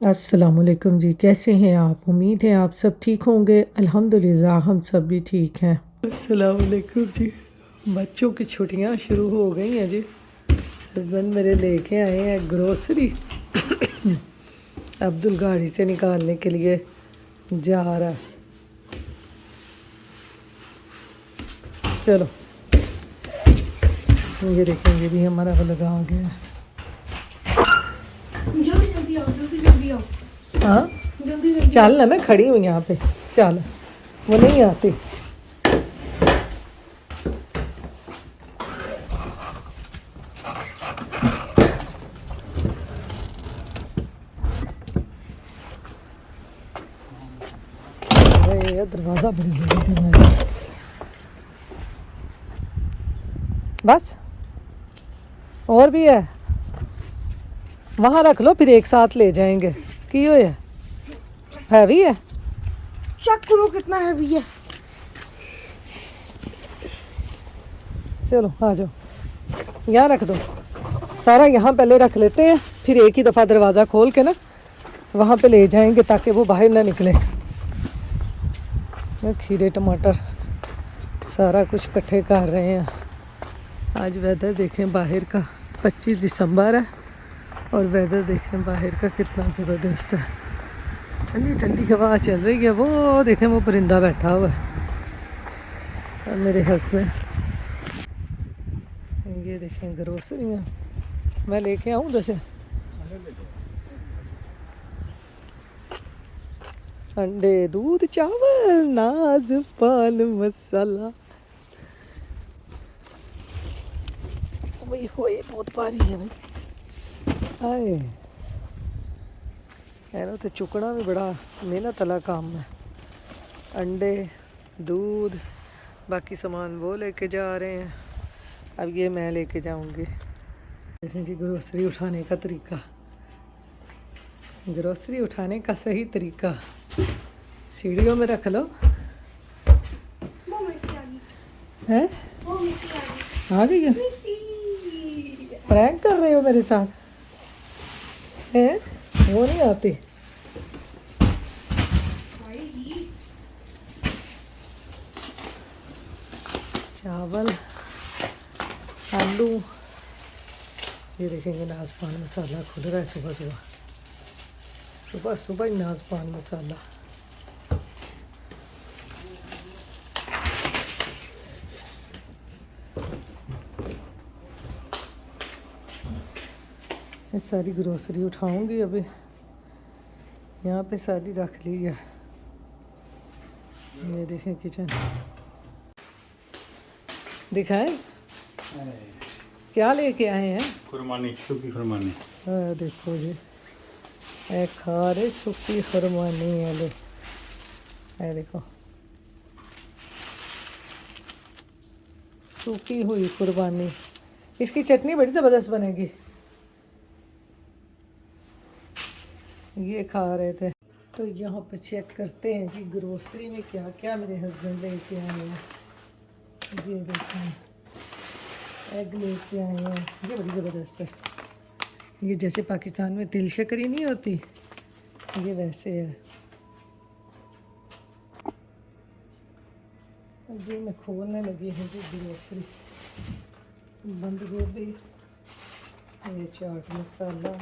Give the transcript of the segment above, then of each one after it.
अस्सलामुअलैकुम जी, कैसे हैं आप? उम्मीद है आप सब ठीक होंगे। अल्हम्दुलिल्लाह हम सब भी ठीक हैं। अस्सलामुअलैकुम जी। बच्चों की छुट्टियां शुरू हो गई हैं जी। हस्बैंड मेरे लेके आए हैं ग्रोसरी। अब्दुल गाड़ी से निकालने के लिए जा रहा है। चलो ये देखेंगे भी हमारा वो लगा आ गया है। जल्दी जल्दी आओ, जल्दी जल्दी आओ, हाँ जल्दी जल्दी। चल ना, मैं खड़ी हूँ यहाँ पे। चल, वो नहीं आती। अरे दरवाज़ा बड़ी जरूरत है मेरे। बस और भी है, वहाँ रख लो फिर एक साथ ले जाएंगे। की हो है? हैवी है। चेक करो कितना हैवी है। चलो आ जाओ, यहाँ रख दो सारा। यहाँ पहले रख लेते हैं, फिर एक ही दफ़ा दरवाज़ा खोल के ना वहाँ पे ले जाएंगे ताकि वो बाहर ना निकले। खीरे टमाटर सारा कुछ इकट्ठे कर रहे हैं। आज वेदर देखें बाहर का, 25 दिसंबर है और वेदर देखें बाहर का कितना ज़बरदस्त है। ठंडी ठंडी हवा चल रही है। वो देखें वो परिंदा बैठा हुआ है और मेरे हस्बैंड। ये देखें ग्रोसरियाँ मैं लेके आऊँ उधर से। अंडे, दूध, चावल, नाज, पान मसाला। भाई होए बहुत भारी है भाई। हाय यार, तो चुकना भी बड़ा मेहनत वाला काम है। अंडे, दूध, बाकी सामान वो लेके जा रहे हैं। अब ये मैं लेके जाऊंगी। देखें जी ग्रोसरी उठाने का तरीका, ग्रोसरी उठाने का सही तरीका। सीढ़ियों में रख लो। वो मिट्टी आ गई, हैं? वो मिट्टी आ गई। आ गई है? प्रैंक कर रहे हो मेरे साथ? हैं? वो नहीं आती। चावल, आलू। ये देखेंगे नाजपान मसाला खुल रहा है सुबह सुबह। सुबह सुबह ही नाजपान मसाला। ये सारी ग्रोसरी उठाऊंगी अभी। यहाँ पे सारी रख ली है। ये देखें किचन दिखाएं क्या लेके आए हैं। खुरमानी, सूखी खुरमानी। देखो जी, ए खा रहे सूखी खुरमानी है। ले ए देखो, सूखी हुई कुर्बानी। इसकी चटनी बड़ी ज़बरदस्त बनेगी। ये खा रहे थे। तो यहाँ पे चेक करते हैं जी ग्रोसरी में क्या क्या मेरे हस्बैंड लेके आए हैं। ये देखें, एग लेके आए हैं। ये बड़ी ज़बरदस्त है। ये जैसे पाकिस्तान में तिल शक्करी नहीं होती, ये वैसे है। जी मैं खोलने लगी हूँ जी ग्रोसरी। बंद गोभी, ये चाट मसाला,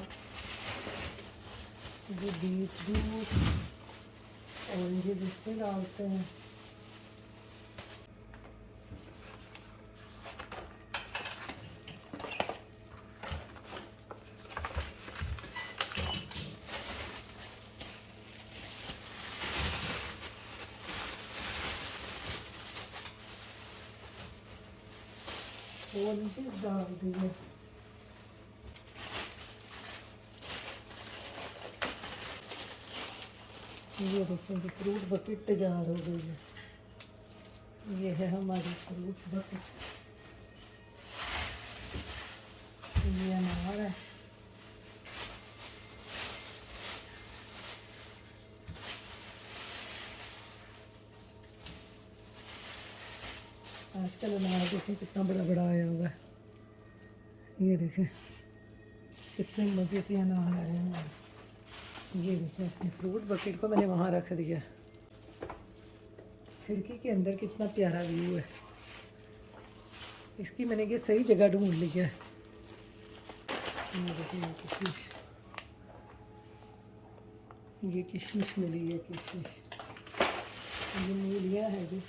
ये बीटरूट और ये जिसमें डालते हैं। और ये डाल दिए। ये देखें जी फ्रूट बकेट तैयार हो गई है। ये है हमारी फ्रूट बकेट। ये अनार है। आजकल अनार देखें कितना बड़ा बड़ा आया हुआ है। ये देखें कितने मज़े के अनार आए हैं। ये देखिए अपने फ्रूट बकेट को मैंने वहाँ रख दिया। खिड़की के अंदर कितना प्यारा व्यू है। इसकी मैंने ये सही जगह ढूंढ लिया है। ये देखिए ये किशमिश मिली है, किशमिश। ये मूलियाँ है जी।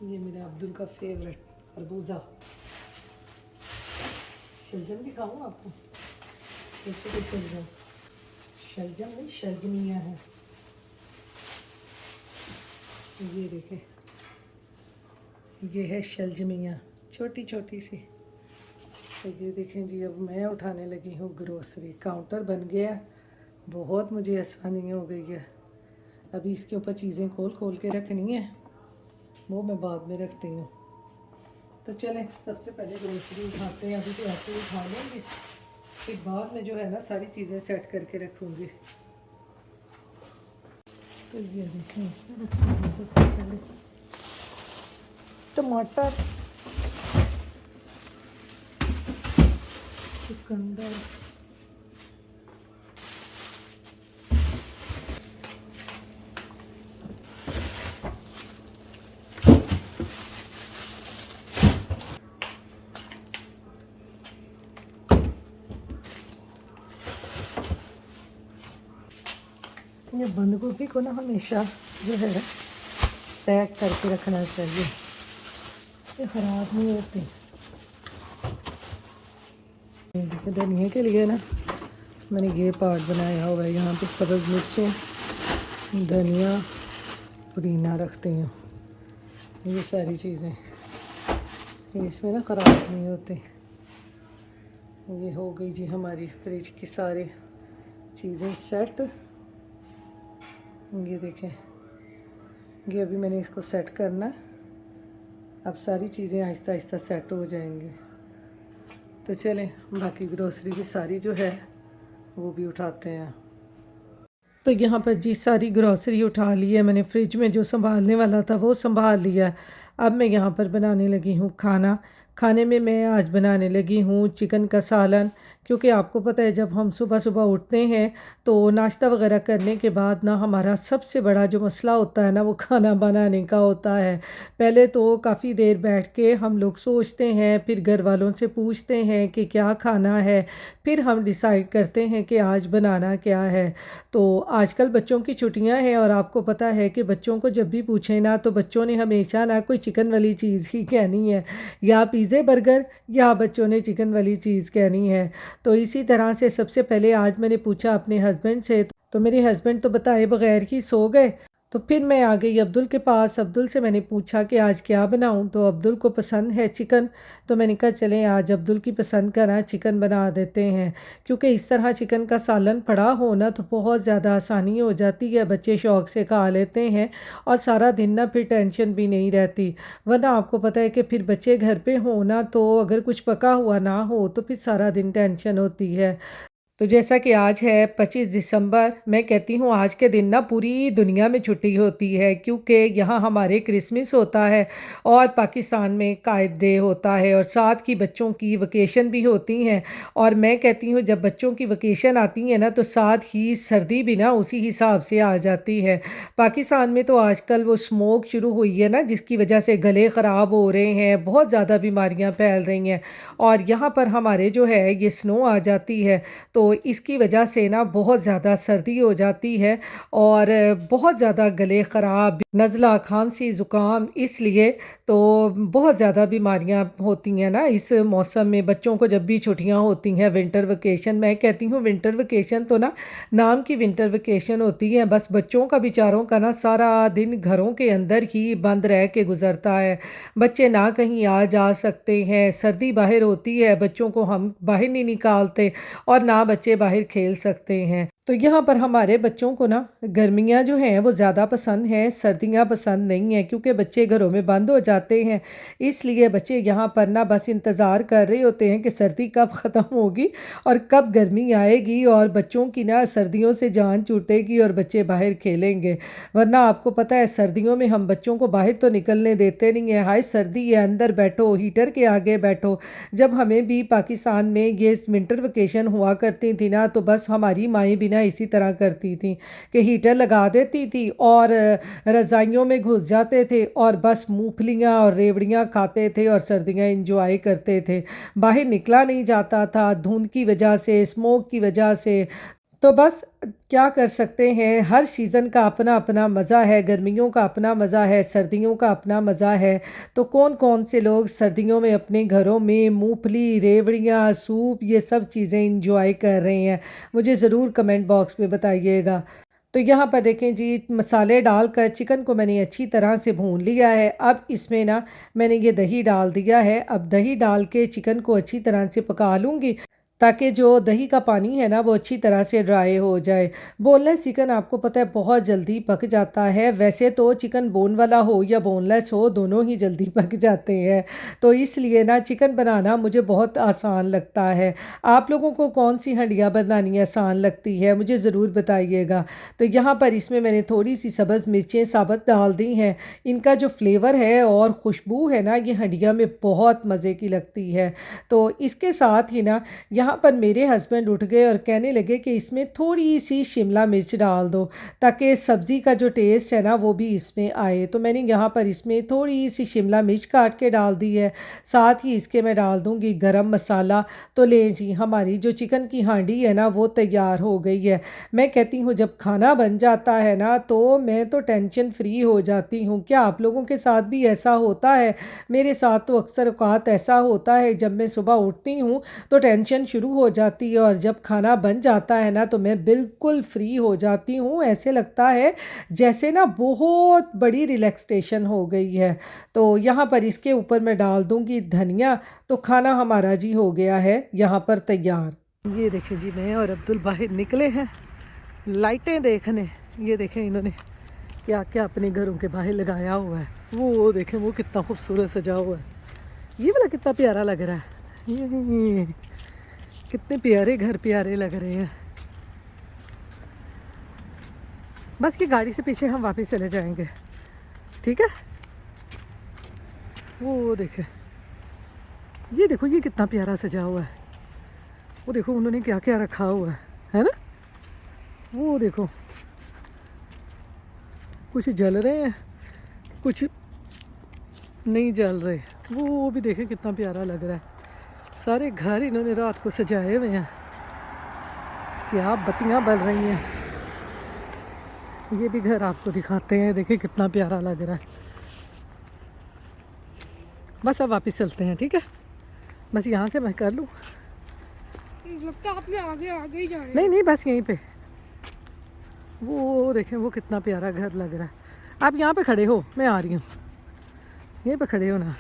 ये मेरा अब्दुल का फेवरेट खरबूजा। शलजम दिखाऊँ आपको? छोटे शलजम, शलजम नहीं शलजमियाँ हैं। ये देखें, ये है शलजमियाँ, छोटी छोटी सी। तो ये देखें जी, अब मैं उठाने लगी हूँ ग्रोसरी। काउंटर बन गया, बहुत मुझे आसानी हो गई है। अभी इसके ऊपर चीज़ें खोल खोल के रखनी है, वो मैं बाद में रखती हूँ। तो चलें सबसे पहले ग्रोसरी उठाते हैं। अभी तो ऐसे ही उठा लेंगे, फिर बाद में जो है ना सारी चीज़ें सेट करके रखूँगी। तो ये देखें, इसमें रखूँगी सबसे पहले टमाटर, चुकंदर, ये बंद गोभी को ना हमेशा जो है पैक करके रखना चाहिए, ये ख़राब नहीं होती। देखिए धनिया के लिए ना मैंने ये पार्ट बनाया हुआ है। यहाँ पे सब्ज़ मिर्चें, धनिया, पुदीना रखती हूँ। ये सारी चीज़ें इसमें ना ख़राब नहीं होती। ये हो गई जी हमारी फ्रिज की सारी चीज़ें सेट। ये देखें, ये अभी मैंने इसको सेट करना है। अब सारी चीज़ें आहिस्ता आहिस्ता सेट हो जाएंगी। तो चलें बाकी ग्रोसरी की सारी जो है वो भी उठाते हैं। तो यहाँ पर जी सारी ग्रोसरी उठा ली है मैंने। फ्रिज में जो संभालने वाला था वो संभाल लिया। अब मैं यहाँ पर बनाने लगी हूँ खाना। खाने में मैं आज बनाने लगी हूँ चिकन का सालन, क्योंकि आपको पता है जब हम सुबह सुबह उठते हैं तो नाश्ता वगैरह करने के बाद ना हमारा सबसे बड़ा जो मसला होता है ना वो खाना बनाने का होता है। पहले तो काफ़ी देर बैठ के हम लोग सोचते हैं, फिर घर वालों से पूछते हैं कि क्या खाना है, फिर हम डिसाइड करते हैं कि आज बनाना क्या है। तो आजकल बच्चों की छुट्टियां हैं और आपको पता है कि बच्चों को जब भी पूछें ना तो बच्चों ने हमेशा ना कोई चिकन वाली चीज़ ही कहनी है, या पिज़्ज़े बर्गर, या बच्चों ने चिकन वाली चीज़ कहनी है। तो इसी तरह से सबसे पहले आज मैंने पूछा अपने हस्बैंड से, तो मेरे हस्बैंड तो बताए बगैर ही सो गए। तो फिर मैं आ गई अब्दुल के पास। अब्दुल से मैंने पूछा कि आज क्या बनाऊं, तो अब्दुल को पसंद है चिकन। तो मैंने कहा चलें आज अब्दुल की पसंद का ना चिकन बना देते हैं, क्योंकि इस तरह चिकन का सालन पड़ा हो ना तो बहुत ज़्यादा आसानी हो जाती है, बच्चे शौक़ से खा लेते हैं और सारा दिन ना फिर टेंशन भी नहीं रहती। वरना आपको पता है कि फिर बच्चे घर पे हो ना तो अगर कुछ पका हुआ ना हो तो फिर सारा दिन टेंशन होती है। तो जैसा कि आज है 25 दिसंबर, मैं कहती हूँ आज के दिन ना पूरी दुनिया में छुट्टी होती है, क्योंकि यहाँ हमारे क्रिसमस होता है और पाकिस्तान में कायद डे होता है और साथ की बच्चों की वकेशन भी होती हैं। और मैं कहती हूँ जब बच्चों की वकेशन आती है ना तो साथ ही सर्दी भी ना उसी हिसाब से आ जाती है। पाकिस्तान में तो आजकल वो स्मोक शुरू हुई है ना, जिसकी वजह से गले ख़राब हो रहे हैं, बहुत ज़्यादा बीमारियाँ फैल रही हैं। और यहाँ पर हमारे जो है ये स्नो आ जाती है, तो इसकी वजह से ना बहुत ज़्यादा सर्दी हो जाती है और बहुत ज़्यादा गले ख़राब, नज़ला, खांसी, ज़ुकाम, इसलिए तो बहुत ज़्यादा बीमारियां होती हैं ना इस मौसम में। बच्चों को जब भी छुट्टियां होती हैं, विंटर वेकेशन, मैं कहती हूँ विंटर वेकेशन तो ना नाम की विंटर वेकेशन होती है, बस बच्चों का बेचारों का ना सारा दिन घरों के अंदर ही बंद रह के गुजरता है। बच्चे ना कहीं आ जा सकते हैं, सर्दी बाहर होती है, बच्चों को हम बाहर नहीं निकालते और ना बच्चे बाहर खेल सकते हैं। तो यहाँ पर हमारे बच्चों को ना गर्मियाँ जो हैं वो ज़्यादा पसंद हैं, सर्दियाँ पसंद नहीं हैं, क्योंकि बच्चे घरों में बंद हो जाते हैं। इसलिए बच्चे यहाँ पर ना बस इंतज़ार कर रहे होते हैं कि सर्दी कब ख़त्म होगी और कब गर्मी आएगी और बच्चों की ना सर्दियों से जान छूटेगी और बच्चे बाहर खेलेंगे। वरना आपको पता है सर्दियों में हम बच्चों को बाहर तो निकलने देते नहीं हैं। हाय सर्दी है, अंदर बैठो, हीटर के आगे बैठो। जब हमें भी पाकिस्तान में ये विंटर वेकेशन हुआ करती थी ना, तो बस हमारी माएँ भी ना इसी तरह करती थी कि हीटर लगा देती थी और रज़ाइयों में घुस जाते थे और बस मूंगफलियाँ और रेवड़ियाँ खाते थे और सर्दियाँ एंजॉय करते थे। बाहर निकला नहीं जाता था धुंध की वजह से, स्मोक की वजह से। तो बस क्या कर सकते हैं, हर सीज़न का अपना अपना मज़ा है। गर्मियों का अपना मज़ा है, सर्दियों का अपना मज़ा है। तो कौन कौन से लोग सर्दियों में अपने घरों में मूंगफली, रेवड़ियाँ, सूप, ये सब चीज़ें इंजॉय कर रहे हैं, मुझे ज़रूर कमेंट बॉक्स में बताइएगा। तो यहाँ पर देखें जी, मसाले डालकर चिकन को मैंने अच्छी तरह से भून लिया है। अब इसमें ना मैंने ये दही डाल दिया है। अब दही डाल के चिकन को अच्छी तरह से पका लूँगी ताकि जो दही का पानी है ना वो अच्छी तरह से ड्राई हो जाए। बोनलेस चिकन आपको पता है बहुत जल्दी पक जाता है। वैसे तो चिकन बोन वाला हो या बोनलेस हो, दोनों ही जल्दी पक जाते हैं। तो इसलिए ना चिकन बनाना मुझे बहुत आसान लगता है। आप लोगों को कौन सी हंडिया बनानी आसान लगती है, मुझे ज़रूर बताइएगा। तो यहाँ पर इसमें मैंने थोड़ी सी सब्ज़ मिर्चें साबुत डाल दी हैं। इनका जो फ्लेवर है और खुशबू है ना, ये हंडिया में बहुत मज़े की लगती है। तो इसके साथ ही ना यहाँ पर मेरे हस्बैंड उठ गए और कहने लगे कि इसमें थोड़ी सी शिमला मिर्च डाल दो ताकि सब्ज़ी का जो टेस्ट है ना वो भी इसमें आए। तो मैंने यहाँ पर इसमें थोड़ी सी शिमला मिर्च काट के डाल दी है। साथ ही इसके मैं डाल दूँगी गरम मसाला। तो ले जी, हमारी जो चिकन की हांडी है ना वो तैयार हो गई है। मैं कहती हूँ जब खाना बन जाता है ना तो मैं तो टेंशन फ्री हो जाती हूँ। क्या आप लोगों के साथ भी ऐसा होता है? मेरे साथ तो अक्सर औक़ात ऐसा होता है, जब मैं सुबह उठती हूँ तो टेंशन शुरू हो जाती है और जब खाना बन जाता है ना तो मैं बिल्कुल फ्री हो जाती हूँ। ऐसे लगता है जैसे ना बहुत बड़ी रिलैक्सेशन हो गई है। तो यहाँ पर इसके ऊपर मैं डाल दूँगी धनिया। तो खाना हमारा जी हो गया है यहाँ पर तैयार। ये देखें जी, मैं और अब्दुल बाहर निकले हैं लाइटें देखने। ये देखें इन्होंने क्या क्या अपने घरों के बाहर लगाया हुआ है। वो देखें वो कितना खूबसूरत सजा हुआ है। ये वाला कितना प्यारा लग रहा है। ये कितने प्यारे घर प्यारे लग रहे हैं। बस ये गाड़ी से पीछे हम वापस चले जाएंगे, ठीक है। वो देखे, ये देखो ये कितना प्यारा सजा हुआ है। वो देखो उन्होंने क्या क्या रखा हुआ है ना। वो देखो कुछ जल रहे हैं, कुछ नहीं जल रहे। वो भी देखे कितना प्यारा लग रहा है। सारे घर इन्होंने रात को सजाए हुए हैं, क्या बत्तियां बल रही हैं। ये भी घर आपको दिखाते हैं, देखिए कितना प्यारा लग रहा है। बस अब वापस चलते हैं, ठीक है। बस यहाँ से मैं कर लूँ। लगता है आपने आगे आगे ही जा रहे नहीं नहीं, बस यहीं पे। वो देखें वो कितना प्यारा घर लग रहा है। आप यहाँ पे खड़े हो, मैं आ रही हूँ। यहीं पे खड़े हो ना।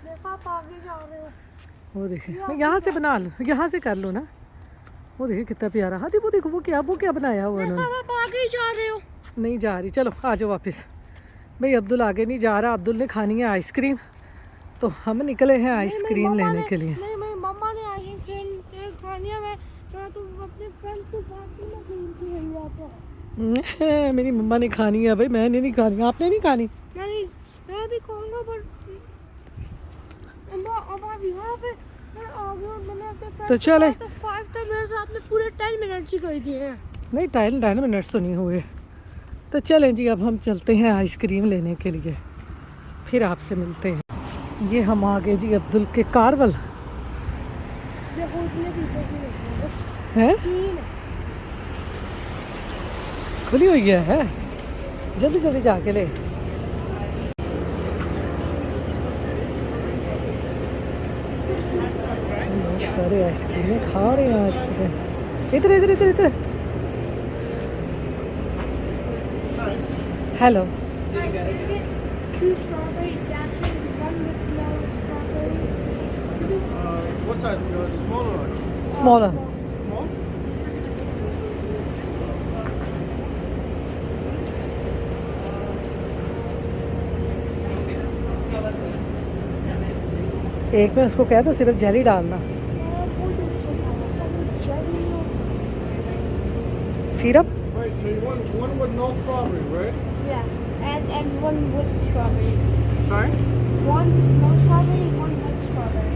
देखो आप आगे जा रहे हो। वो देखें, मैं यहाँ से बना लूँ, यहाँ से कर लो ना। वो देखिए कितना प्यारा। हाँ वो देखो वो क्या बनाया हुआ उन्होंने। आप आगे ही जा रहे हो। नहीं जा रही, चलो आ जाओ वापस। भाई अब्दुल आगे नहीं जा रहा, अब्दुल ने खानी है आइसक्रीम, तो हम निकले हैं आइसक्रीम लेने के लिए। नहीं मम्मा ने आइसक्रीम खानी है। मैं तो अपने फ्रेंड से बात नहीं। मेरी मम्मा ने खानी है भाई, मैंने नहीं खानी। आपने नहीं खानी? नहीं मैं भी खाऊंगा, पर अब आप यहाँ पे मैंने अपने तो चले। तो 5 मिनट आपने पूरे 10 मिनट ही कर दिए हैं। नहीं 10 मिनट्स तो नहीं हुए। तो चलें जी, अब हम चलते हैं आइसक्रीम लेने के लिए, फिर आपसे मिलते हैं। ये हम आ गए जी अब्दुल के कारवल है, खुली हुई है। जल्दी जल्दी जाके ले। सारे आइसक्रीम खा रहे हैं आज। इधर इधर इधर इधर। Hello, What's that? Smaller? Smaller. Small? एक में उसको कह दो सिर्फ जेली डालना, वो दूसरा खाना सब चेरी हो। Syrup. Wait, so you want one with no strawberry, right? Yeah, and one with strawberry. Sorry? One no strawberry, one with strawberry.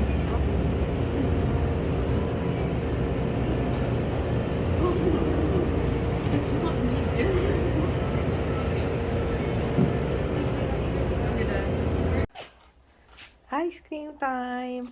Ice cream time.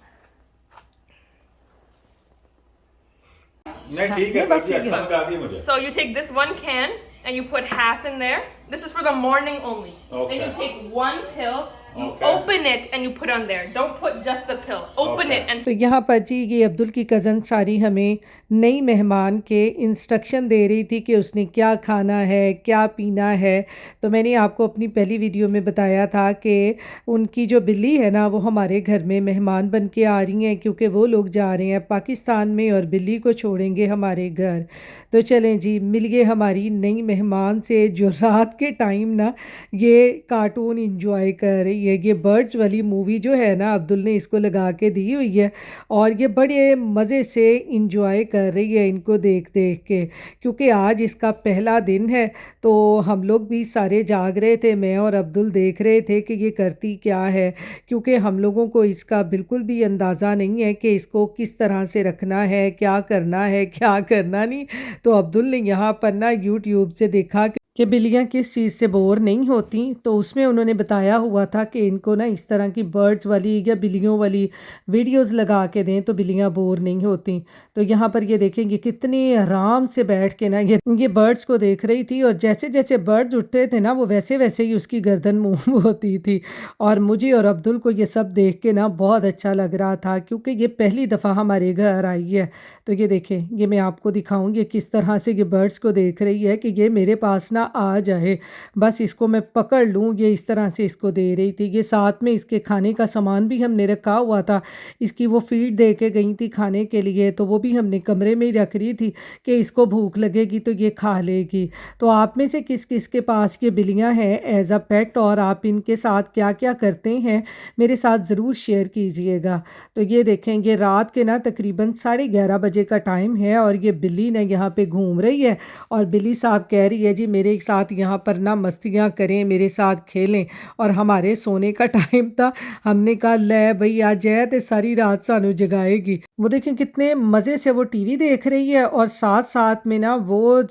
नहीं ठीक है, बस ठीक है। समझ आ गई मुझे। So you take this one can and you put half in there. This is for the morning only. Okay. Then you take one pill, you Okay. open it and you put on there. Don't put just the pill. Open Okay. it and तो यहाँ पर जी ये अब्दुल की cousin सारी हमें नई मेहमान के इंस्ट्रक्शन दे रही थी कि उसने क्या खाना है, क्या पीना है। तो मैंने आपको अपनी पहली वीडियो में बताया था कि उनकी जो बिल्ली है ना वो हमारे घर में मेहमान बन के आ रही हैं, क्योंकि वो लोग जा रहे हैं पाकिस्तान में और बिल्ली को छोड़ेंगे हमारे घर। तो चलें जी, मिलिए हमारी नई मेहमान से जो रात के टाइम ना ये कार्टून इंजॉय कर रही है। ये बर्ड्स वाली मूवी जो है ना अब्दुल ने इसको लगा के दी हुई है और ये बड़े मज़े से इंजॉय कर रही है इनको देख देख के, क्योंकि आज इसका पहला दिन है। तो हम लोग भी सारे जाग रहे थे, मैं और अब्दुल देख रहे थे कि ये करती क्या है, क्योंकि हम लोगों को इसका बिल्कुल भी अंदाज़ा नहीं है कि इसको किस तरह से रखना है, क्या करना है, क्या करना नहीं। तो अब्दुल ने यहाँ पर ना यूट्यूब से देखा कि बिल्लियाँ किस चीज़ से बोर नहीं होती, तो उसमें उन्होंने बताया हुआ था कि इनको ना इस तरह की बर्ड्स वाली या बिल्लियों वाली वीडियोस लगा के दें तो बिल्लियाँ बोर नहीं होती। तो यहाँ पर ये देखेंगे कितने आराम से बैठ के ना ये बर्ड्स को देख रही थी, और जैसे जैसे बर्ड्स उठते थे ना वो वैसे वैसे ही उसकी गर्दन मूव होती थी। और मुझे और अब्दुल को ये सब देख के ना बहुत अच्छा लग रहा था, क्योंकि ये पहली दफ़ा हमारे घर आई है। तो ये देखें, ये मैं आपको दिखाऊँगी किस तरह से ये बर्ड्स को देख रही है कि ये मेरे पास ना आ जाए, बस इसको मैं पकड़ लूँ। ये इस तरह से इसको दे रही थी। ये साथ में इसके खाने का सामान भी हमने रखा हुआ था, इसकी वो फीड दे के गई थी खाने के लिए, तो वो भी हमने कमरे में ही रख रही थी कि इसको भूख लगेगी तो ये खा लेगी। तो आप में से किस किस के पास ये बिल्लियाँ हैं एज अ पेट, और आप इनके साथ क्या क्या करते हैं मेरे साथ ज़रूर शेयर कीजिएगा। तो ये देखेंगे रात के ना तकरीबन 11:30 बजे का टाइम है और ये बिल्ली ने यहाँ पे घूम रही है, और बिल्ली साहब कह रही है जी मेरे साथ यहाँ पर ना मस्तियाँ करें, मेरे साथ खेलें। और हमारे सोने का टाइम था, हमने कहा ले भई आ जाए तो सारी रात सानू जगाएगी। वो देखें कितने मज़े से वो टीवी देख रही है, और साथ साथ में ना वो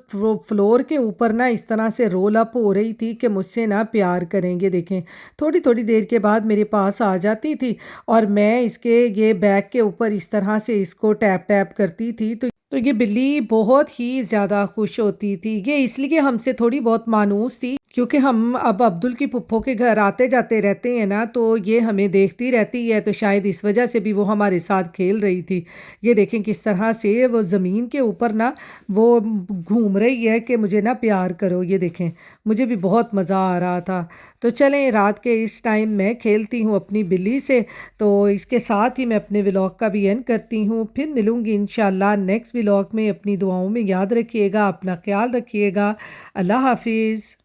फ्लोर के ऊपर ना इस तरह से रोल अप हो रही थी कि मुझसे ना प्यार करेंगे। देखें थोड़ी थोड़ी देर के बाद मेरे पास आ जाती थी और मैं इसके ये बैक के ऊपर इस तरह से इसको टैप टैप करती थी। तो ये बिल्ली बहुत ही ज़्यादा खुश होती थी। ये इसलिए हमसे थोड़ी बहुत मानूस थी क्योंकि हम अब अब्दुल की पुप्पो के घर आते जाते रहते हैं ना, तो ये हमें देखती रहती है, तो शायद इस वजह से भी वो हमारे साथ खेल रही थी। ये देखें किस तरह से वो ज़मीन के ऊपर ना वो घूम रही है कि मुझे ना प्यार करो। ये देखें मुझे भी बहुत मज़ा आ रहा था। तो चलें रात के इस टाइम मैं खेलती हूँ अपनी बिल्ली से, तो इसके साथ ही मैं अपने व्लॉग का भी एंड करती हूँ। फिर मिलूँगी इंशाल्लाह नेक्स्ट व्लॉग में। अपनी दुआओं में याद रखिएगा, अपना ख्याल रखिएगा। अल्लाह हाफिज़।